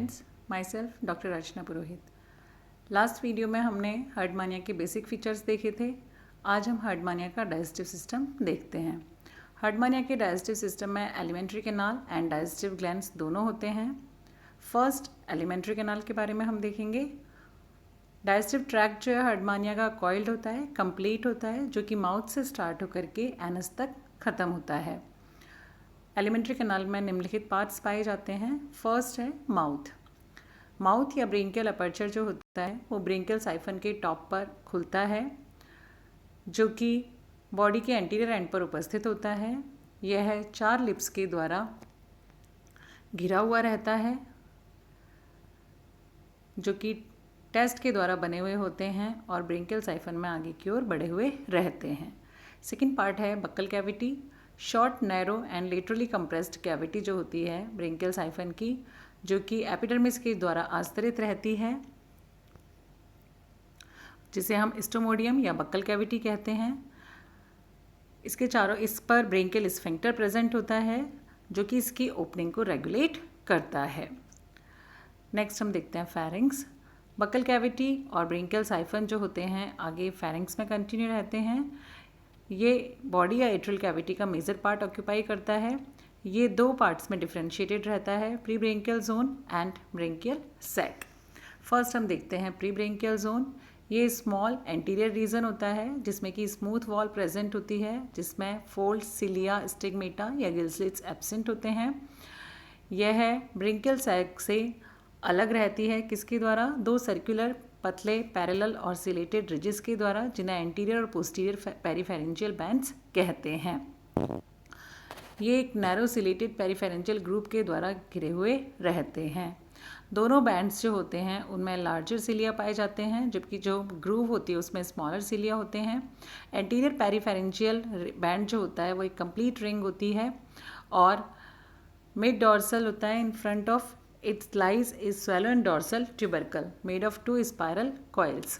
Friends, my self doctor Archana Purohit. Last video में हमने हार्डमानिया के बेसिक फीचर्स देखे थे। आज हम हार्डमानिया का डाइजेस्टिव सिस्टम देखते हैं। हार्डमानिया के डाइजेस्टिव सिस्टम में alimentary canal and digestive glands दोनों होते हैं। फर्स्ट एलिमेंट्री कैनाल के बारे में हम देखेंगे। डाइजेस्टिव ट्रैक्ट जो है हार्डमानिया का कॉइल्ड होता है, कंप्लीट होता है, जो कि माउथ से स्टार्ट होकर के एनस तक ख़त्म होता है। एलिमेंट्री कैनाल में निम्नलिखित पार्ट्स पाए जाते हैं। फर्स्ट है माउथ या ब्रेंकियल अपर्चर जो होता है वो ब्रेंकियल साइफन के टॉप पर खुलता है, जो कि बॉडी के एंटीरियर एंड पर उपस्थित होता है। यह 4 लिप्स के द्वारा घिरा हुआ रहता है, जो कि टेस्ट के द्वारा बने हुए होते हैं और ब्रेंकियल साइफन में आगे की ओर बढ़े हुए रहते हैं। सेकेंड पार्ट है buccal cavity. Short, narrow and laterally compressed cavity जो होती है ब्रेंकियल साइफन की, जो कि एपिडर्मिस के द्वारा आस्तरित रहती है, जिसे हम स्टोमोडियम या बक्कल कैविटी कहते हैं। इसके चारों इस पर ब्रेंकियल स्फिंक्टर प्रेजेंट होता है, जो कि इसकी ओपनिंग को रेगुलेट करता है। नेक्स्ट हम देखते हैं फेरिंग्स। बक्कल कैविटी और ब्रेंकियल साइफन जो होते हैं आगे फेरिंग्स में कंटिन्यू रहते हैं। ये बॉडी या एट्रियल कैविटी का मेजर पार्ट ऑक्यूपाई करता है। ये 2 पार्ट्स में डिफ्रेंशिएटेड रहता है, pre branchial zone and branchial sac. First हम देखते हैं प्री ब्रेंकियल जोन। ये स्मॉल एंटीरियर रीजन होता है जिसमें कि स्मूथ वॉल प्रेजेंट होती है, जिसमें फोल्ड, सिलिया, स्टिग्मेटा या गिल्सलेट्स एब्सेंट होते हैं। यह ब्रेंकियल सैक से अलग रहती है किसके द्वारा? 2 सर्कुलर पतले पैरेलल और सिलेटेड रिजेस के द्वारा, जिन्हें एंटीरियर और पोस्टीरियर पेरीफेरेंशियल बैंड्स कहते हैं। ये एक नैरो सिलेटेड पेरीफेरेंशियल ग्रुप के द्वारा घिरे हुए रहते हैं। दोनों बैंड्स जो होते हैं उनमें लार्जर सिलिया पाए जाते हैं, जबकि जो ग्रूव होती है उसमें स्मॉलर सिलिया होते हैं। एंटीरियर पेरीफेरेंशियल बैंड जो होता है वो एक कंप्लीट रिंग होती है और मिड डॉर्सल होता है in front of its lies is swallow and dorsal tubercle made of 2 spiral coils.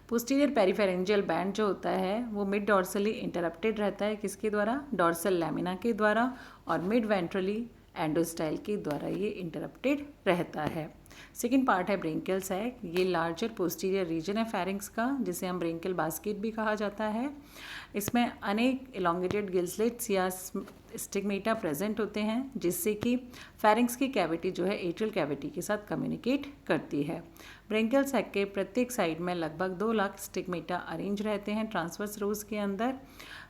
Posterior peripharyngeal band जो होता है वो मिड डॉर्सली इंटरप्टेड रहता है किसके द्वारा? डॉर्सल लैमिना के द्वारा, और मिड वेंट्रली एंडोस्टाइल के द्वारा ये इंटरप्टेड रहता है। सेकेंड पार्ट है ब्रेंकियल सैक। ये लार्जर पोस्टीरियर रीजन है फेरिंग्स का, जिसे हम ब्रेंकियल बास्केट भी कहा जाता है। इसमें अनेक इलोंगेटेड गिल्सलेट्स या स्टिग्मेटा प्रेजेंट होते हैं, जिससे कि फेरिंग्स की कैविटी जो है एट्रियल कैविटी के साथ कम्युनिकेट करती है। ब्रेंकियल सैक के प्रत्येक साइड में लगभग 2 लाख स्टिग्मेटा अरेंज रहते हैं ट्रांसवर्स रोज के अंदर।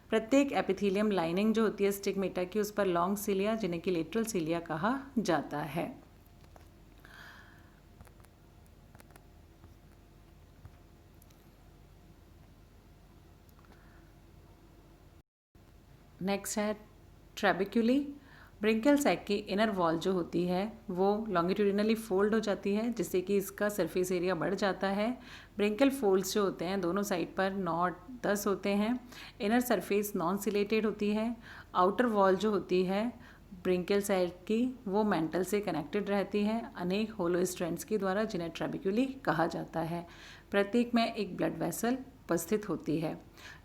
प्रत्येक एपिथेलियम लाइनिंग जो होती है स्टिग्मेटा की, उस पर लॉन्ग सिलिया, जिन्हें कि लेटरल सिलिया कहा जाता है। नेक्स्ट है ट्रेबिक्यूली। ब्रेंकियल सैक की इनर वॉल जो होती है वो लॉन्गिट्यूडिनली फोल्ड हो जाती है, जिससे कि इसका सरफेस एरिया बढ़ जाता है। ब्रेंकियल फोल्ड्स जो होते हैं दोनों साइड पर 9-10 होते हैं। इनर सरफेस नॉन सिलेटेड होती है। आउटर वॉल जो होती है ब्रेंकियल सैक की वो मेंटल से कनेक्टेड रहती है अनेक होलो स्ट्रैंड्स के द्वारा, जिन्हें ट्रेबिक्यूली कहा जाता है। प्रत्येक में एक ब्लड वेसल उपस्थित होती है।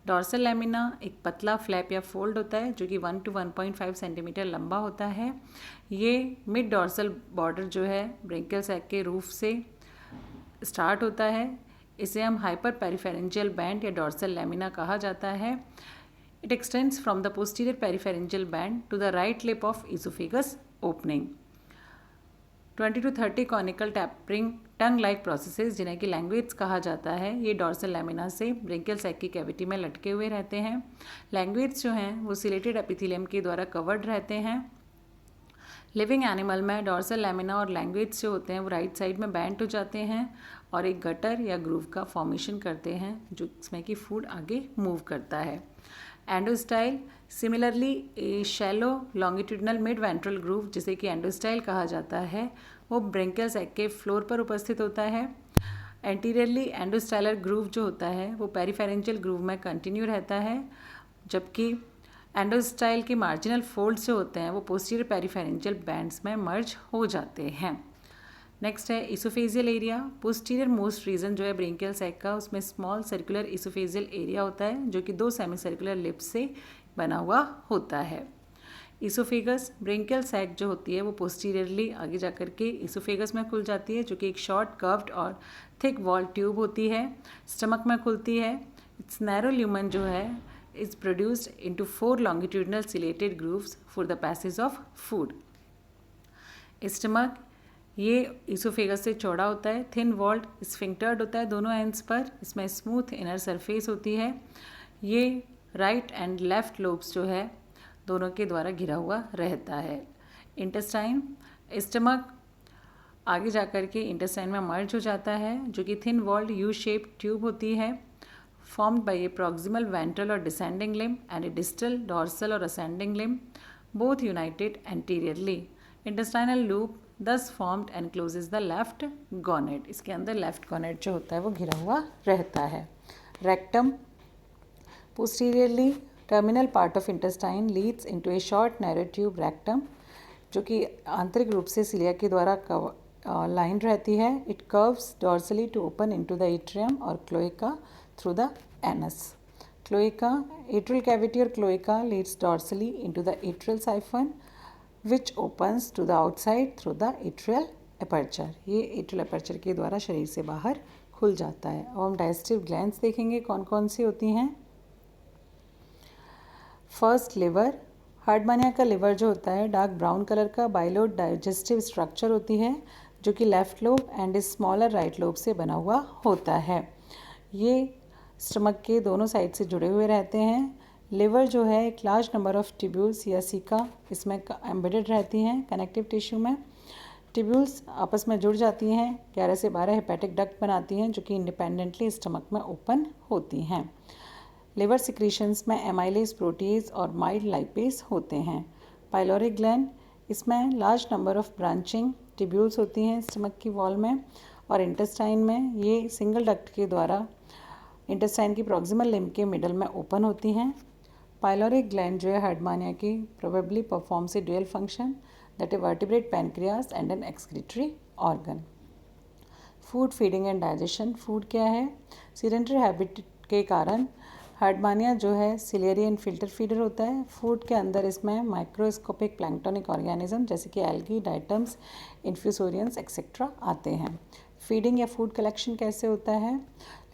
डॉर्सल लैमिना एक पतला फ्लैप या फोल्ड होता है, जो कि 1 to 1.5 सेंटीमीटर लंबा होता है। ये मिड डॉर्सल बॉर्डर जो है ब्रेंकियल सैक के रूफ से स्टार्ट होता है। इसे हम हाइपर पेरीफेरेंशियल बैंड या डॉर्सल लैमिना कहा जाता है। It extends from the posterior peripharyngeal band to the right lip of oesophagus opening. 20 to 30 conical tapering tongue like processes, जिन्हें कि लैंग्वेज कहा जाता है, ये डॉर्सल लैमिना से ब्रेंकियल सैक की कैविटी में लटके हुए रहते हैं। लैंग्वेज जो हैं वो सिलेटेड एपिथेलियम के द्वारा कवर्ड रहते हैं। लिविंग एनिमल में डॉर्सल लैमिना और लैंग्वेज जो होते हैं वो राइट साइड में बैंड हो जाते हैं और एक गटर या ग्रूव का फॉर्मेशन करते हैं, जो इसमें कि फूड आगे मूव करता है। एंडोस्टाइल सिमिलरली ए shallow longitudinal mid ventral groove, जिसे कि एंडोस्टाइल कहा जाता है, वो ब्रेंकियल सैक के फ्लोर पर उपस्थित होता है। एंटीरियरली एंडोस्टाइलर ग्रूव जो होता है वो पेरीफेरेंशियल ग्रूव में कंटिन्यू रहता है, जबकि एंडोस्टाइल के मार्जिनल फोल्ड्स जो होते हैं वो पोस्टीरियर पेरीफेरेंशियल बैंड्स में मर्ज हो जाते हैं। नेक्स्ट है oesophageal area. Posterior most region जो है ब्रेंकियल सैक का, उसमें स्मॉल सर्कुलर इसोफेजियल एरिया होता है, जो कि 2 सेमी सर्कुलर लिप्स से बना हुआ होता है। ईसोफेगस, ब्रेंकियल सैक जो होती है वो पोस्टीरियरली आगे जा कर के ईसोफेगस में खुल जाती है, जो कि एक शॉर्ट कर्व्ड और थिक वॉल ट्यूब होती है, स्टमक में खुलती है। इट्स नैरो ल्यूमन जो है is produced into 4 longitudinal ciliated grooves for the passage of food. Stomach ये ईसोफेगस से चौड़ा होता है, थिन वॉल्ड स्फिंक्टर्ड होता है दोनों एंड्स पर, इसमें स्मूथ इनर सरफेस होती है। ये राइट एंड लेफ्ट लोब्स जो है दोनों के द्वारा घिरा हुआ रहता है। इंटेस्टाइन, स्टमक आगे जाकर के इंटेस्टाइन में मर्ज हो जाता है, जो कि thin walled U shape tube होती है, formed by a proximal ventral और descending limb and a distal dorsal और ascending limb, both united anteriorly. Intestinal loop thus formed and closes the left gonad, इसके अंदर लेफ्ट गॉनेट जो होता है वो घिरा हुआ रहता है। Rectum, posteriorly terminal part of intestine Leeds into A short narrow tube rectum, जो कि आंतरिक रूप से सिलिया के द्वारा लाइन रहती है। It curves dorsally to open into the atrium और cloaca through the anus. Cloaca, atrial cavity और cloaca leads dorsally into the atrial siphon which opens to the outside through the atrial aperture। ये atrial aperture के द्वारा शरीर से बाहर खुल जाता है। और हम डाइजेस्टिव ग्लैंड्स देखेंगे कौन कौन सी होती हैं। First, liver. हार्डमानिया का लिवर जो होता है डार्क ब्राउन कलर का बाइलोड डाइजेस्टिव स्ट्रक्चर होती है, जो कि left lobe and smaller right lobe से बना हुआ होता है। ये स्टमक के दोनों साइड से जुड़े हुए रहते हैं। लिवर जो है एक लार्ज नंबर ऑफ ट्यूब्यूल्स या सीका इसमें एम्बेडेड रहती हैं कनेक्टिव टिश्यू में। ट्यूब्यूल्स आपस में जुड़ जाती हैं, 11 से 12 हेपेटिक डक्ट बनाती हैं, जो कि इंडिपेंडेंटली स्टमक में ओपन होती हैं। लिवर सिक्रीशंस में एमाइलेज, प्रोटीज और माइल्ड लाइपेज होते हैं। पाइलोरिक ग्लैंड, इसमें large number of branching tubules होती हैं स्टमक की वॉल में। और इंटेस्टाइन में ये सिंगल डक्ट के द्वारा इंटेस्टाइन की प्रॉक्सिमल लिम्ब के मिडल में ओपन होती हैं। पाइलोरिक ग्लैंड जो है हार्डमानिया की probably performs a dual function, that a vertebrate pancreas and an excretory organ. Food, feeding and digestion. Food क्या है? सीडेंटरी हैबिट के कारण हार्डमानिया जो है सिलियरी एंड फिल्टर फीडर होता है। फूड के अंदर इसमें माइक्रोस्कोपिक प्लैंक्टोनिक ऑर्गेनिज्म जैसे कि एल्गी, डाइटम्स, इन्फ्यूसोरियंस एक्सेट्रा आते हैं। फीडिंग या फूड कलेक्शन कैसे होता है?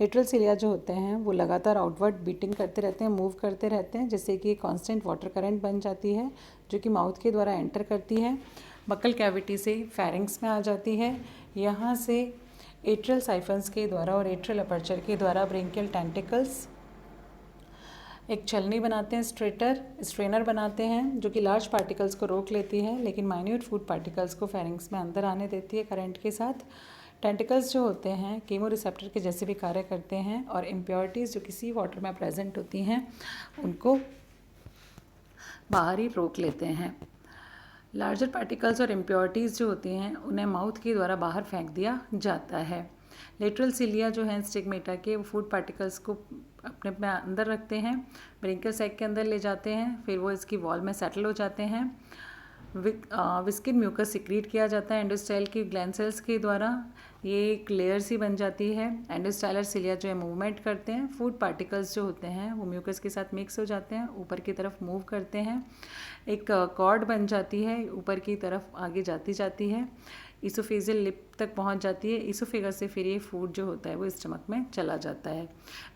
लिटरल सिलिया जो होते हैं वो लगातार आउटवर्ड बीटिंग करते रहते हैं, मूव करते रहते हैं, जिससे कि कांस्टेंट वाटर करंट बन जाती है, जो कि माउथ के द्वारा एंटर करती है, बक्कल कैविटी से फेरिंग्स में आ जाती है। यहाँ से एट्रियल साइफन्स के द्वारा और एट्रियल अपर्चर के द्वारा ब्रेंकियल टेंटिकल्स एक छलनी बनाते हैं, स्ट्रेनर बनाते हैं, जो कि लार्ज पार्टिकल्स को रोक लेती है, लेकिन माइन्यूट फूड पार्टिकल्स को फेरिंग्स में अंदर आने देती है करंट के साथ। टेंटिकल्स जो होते हैं कीमो रिसेप्टर के जैसे भी कार्य करते हैं, और इम्प्योरिटीज़ जो किसी वाटर में प्रेजेंट होती हैं उनको बाहर ही रोक लेते हैं। लार्जर पार्टिकल्स और इम्प्योरिटीज़ जो होती हैं उन्हें माउथ के द्वारा बाहर फेंक दिया जाता है। लेटरल सिलिया जो है स्टिग्मेटा के, वो फूड पार्टिकल्स को अपने अपने अंदर रखते हैं, ब्रेंकियल सैक के अंदर ले जाते हैं, फिर वो इसकी वॉल में सेटल हो जाते हैं। विस्किन म्यूकस सिक्रीट किया जाता है एंडोस्टाइल की ग्लैंड सेल्स के द्वारा, ये एक लेयर सी बन जाती है। एंडोस्टाइलर सिलिया जो है मूवमेंट करते हैं, फूड पार्टिकल्स जो होते हैं वो म्यूकस के साथ मिक्स हो जाते हैं, ऊपर की तरफ मूव करते हैं, एक कॉर्ड बन जाती है, ऊपर की तरफ आगे जाती है, ईसोफेजियल लिप तक पहुंच जाती है। ईसोफेगस से फिर ये फूड जो होता है वो स्टमक में चला जाता है।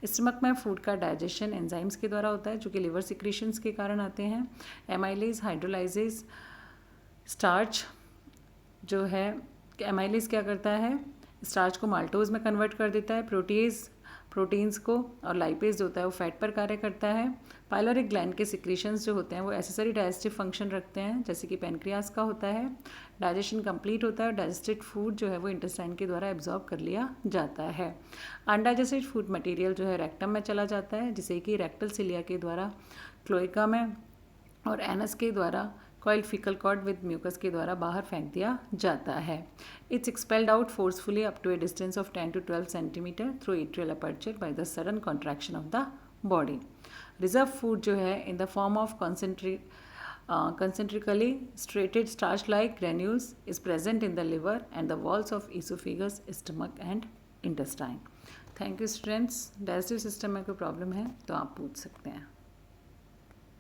स्टमक में फूड का डाइजेशन एंजाइम्स के द्वारा होता है, जो कि लिवर सिक्रीशंस के कारण आते हैं। एमाइलेज, हाइड्रोलाइजेज, स्टार्च जो है, एमाइलेज क्या करता है? स्टार्च को माल्टोज में कन्वर्ट कर देता है, प्रोटीज प्रोटीन्स को, और लाइपेज जो होता है वो फैट पर कार्य करता है। पाइलोरिक ग्लैंड के सिक्रीशंस जो होते हैं वो एसेसरी डाइजेस्टिव फंक्शन रखते हैं, जैसे कि पेनक्रियास का होता है। डाइजेशन कंप्लीट होता है और डाइजेस्टेड फूड जो है वो इंटेस्टाइन के द्वारा एब्जॉर्ब कर लिया जाता है। अनडाइजेस्टेड फूड मटेरियल जो है रेक्टम में चला जाता है, जिसे कि रेक्टल सिलिया के द्वारा क्लोएका में और एनस के द्वारा coil faecal cord with mucus के द्वारा बाहर फेंक दिया जाता है। It's expelled out forcefully up to a distance of 10 to 12 centimetre through atrial aperture by the sudden contraction of the body. Reserve food जो है in the form of concentrically strated starch-like granules is present in the liver and the walls of esophagus, stomach and intestine. Thank you students. Digestive system में कोई problem है तो आप पूछ सकते हैं.